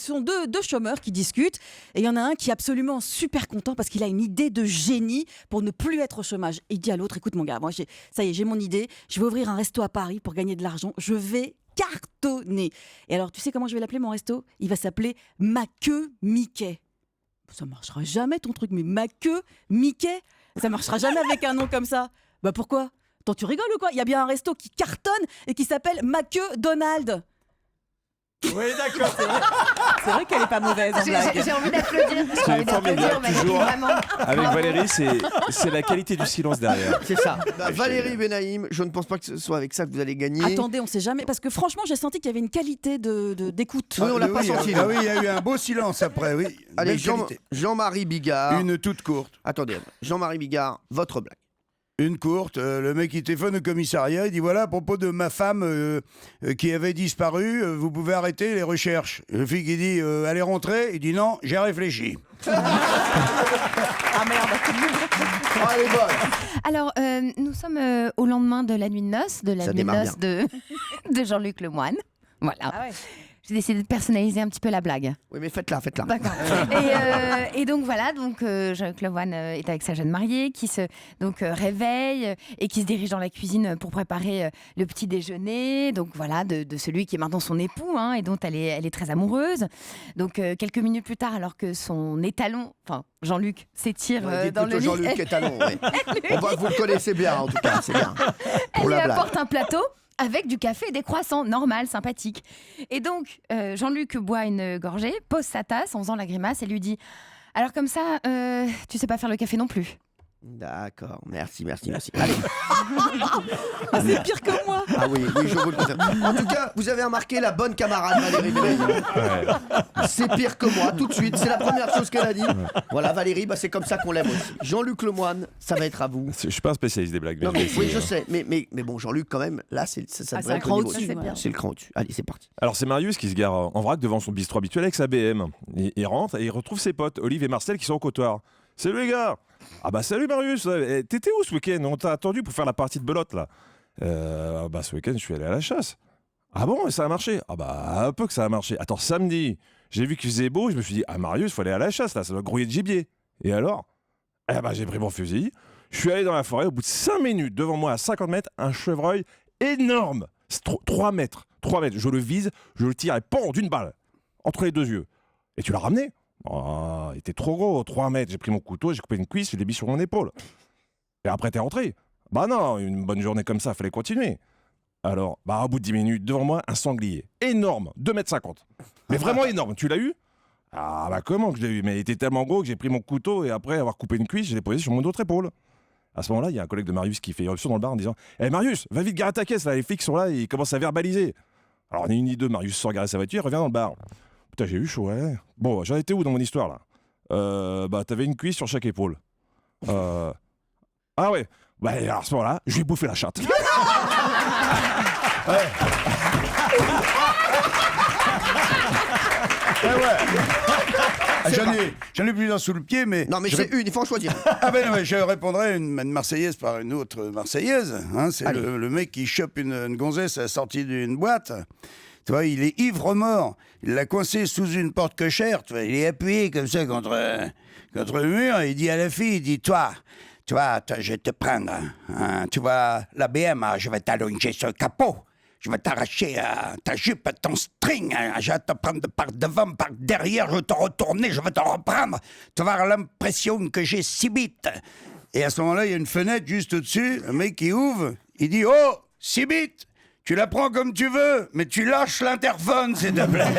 sont deux chômeurs qui discutent et il y en a un qui est absolument super content parce qu'il a une idée de génie pour ne plus être au chômage. Il dit à l'autre, écoute mon gars, moi ça y est, j'ai mon idée, je vais ouvrir un resto à Paris pour gagner de l'argent, je vais cartonner. Et alors tu sais comment je vais l'appeler mon resto ? Il va s'appeler Ma queue Mickey. Ça marchera jamais ton truc, mais Ma queue Mickey, ça marchera jamais avec un nom comme ça. Bah pourquoi ? Attends, tu rigoles ou quoi ? Il y a bien un resto qui cartonne et qui s'appelle Ma queue Donald. Oui, d'accord. C'est vrai qu'elle est pas mauvaise en blague. J'ai envie d'applaudir. Ce qui est formidable, toujours, vraiment. avec Valérie, c'est la qualité du silence derrière. C'est ça. Valérie Benaïm, je ne pense pas que ce soit avec ça que vous allez gagner. Attendez, on sait jamais. Parce que franchement, j'ai senti qu'il y avait une qualité d'écoute. Oui, on l'a pas senti. Ah oui, il y a eu un beau silence après, oui. Allez, Belle qualité. Jean-Marie Bigard. Une toute courte. Attendez, Jean-Marie Bigard, votre blague. Une courte, le mec il téléphone au commissariat, il dit voilà, à propos de ma femme qui avait disparu, vous pouvez arrêter les recherches. Le flic il dit allez rentrer, il dit non, j'ai réfléchi. Ah merde. Allez, bonne. Alors, nous sommes au lendemain de la nuit de noces, de Jean-Luc Lemoine. Voilà. Ah ouais. J'ai décidé de personnaliser un petit peu la blague. Oui, mais faites-la. D'accord. Et donc voilà, Jean-Luc Lemoine est avec sa jeune mariée qui se réveille et qui se dirige dans la cuisine pour préparer le petit déjeuner. Donc voilà, de celui qui est maintenant son époux et dont elle est très amoureuse. Donc quelques minutes plus tard, alors que son étalon, enfin Jean-Luc, s'étire dans le lit. Jean-Luc étalon, oui. On voit que vous le connaissez bien, en tout cas, c'est bien. Elle lui apporte un plateau avec du café et des croissants, normal, sympathique. Et donc, Jean-Luc boit une gorgée, pose sa tasse en faisant la grimace et lui dit « Alors comme ça, tu sais pas faire le café non plus ?» D'accord, merci. Allez. C'est pire que moi. Ah oui, je vous le confirme. En tout cas, vous avez remarqué la bonne camarade Valérie Benaïm. Ouais. C'est pire que moi, tout de suite. C'est la première chose qu'elle a dit. Voilà, Valérie, c'est comme ça qu'on l'aime aussi. Jean-Luc Lemoine, ça va être à vous. Je suis pas un spécialiste des blagues. Non, mais, c'est- oui, je sais. Mais bon, Jean-Luc, quand même, là, ça c'est devrait un être cran le niveau au-dessus, aussi. ouais. C'est le cran au-dessus. Allez, c'est parti. Alors c'est Marius qui se gare en vrac devant son bistrot habituel avec sa BM. Il rentre et il retrouve ses potes, Olive et Marcel, qui sont au comptoir. Salut les gars. Ah bah salut Marius. T'étais où ce week-end ? On t'a attendu pour faire la partie de belote là. Bah ce week-end je suis allé à la chasse. Ah bon, ça a marché ? Ah bah un peu que ça a marché. Attends, samedi, j'ai vu qu'il faisait beau, je me suis dit ah Marius, faut aller à la chasse là, ça doit grouiller de gibier. Et alors ? Eh bah j'ai pris mon fusil, je suis allé dans la forêt, au bout de 5 minutes, devant moi à 50 mètres, un chevreuil énorme. C'est 3 mètres. 3 mètres. Je le vise, je le tire et pond d'une balle. Entre les deux yeux. Et tu l'as ramené ? Oh, il était trop gros, 3 mètres. J'ai pris mon couteau, j'ai coupé une cuisse, je l'ai mis sur mon épaule. Et après, t'es rentré. Bah non, une bonne journée comme ça, fallait continuer. Alors, au bout de 10 minutes, devant moi, un sanglier. Énorme, 2,50 m. Mais vraiment énorme. Tu l'as eu ? Ah bah comment que je l'ai eu ? Mais il était tellement gros que j'ai pris mon couteau et après avoir coupé une cuisse, je l'ai posé sur mon autre épaule. À ce moment-là, il y a un collègue de Marius qui fait irruption dans le bar en disant « Eh Marius, va vite garer ta caisse, là, les flics sont là et ils commencent à verbaliser. » Alors ni une ni deux, Marius sort garer sa voiture et revient dans le bar. Putain, j'ai eu chaud, ouais. Bon, j'en étais où dans mon histoire, là ? T'avais une cuisse sur chaque épaule. Ah ouais. Bah alors à ce moment-là, je vais bouffer la chatte. J'en ai plusieurs sous le pied, mais... Non, mais c'est une, il faut en choisir. Ah ben non, mais je répondrai une Marseillaise par une autre Marseillaise. C'est Allez. le mec qui chope une gonzesse à la sortie d'une boîte. Tu vois, il est ivre-mort. Il l'a coincé sous une porte cochère. Tu vois, il est appuyé comme ça contre le mur. Et il dit à la fille, il dit, toi, je vais te prendre. Tu vois, la BM, je vais t'allonger sur le capot. Je vais t'arracher ta jupe, ton string. Je vais te prendre par devant, par derrière. Je vais te retourner, je vais te reprendre. Tu vas avoir l'impression que j'ai 6 bits. Et à ce moment-là, il y a une fenêtre juste au-dessus. Le mec qui ouvre, il dit, oh, 6 bits. Tu la prends comme tu veux, mais tu lâches l'interphone, s'il te plaît.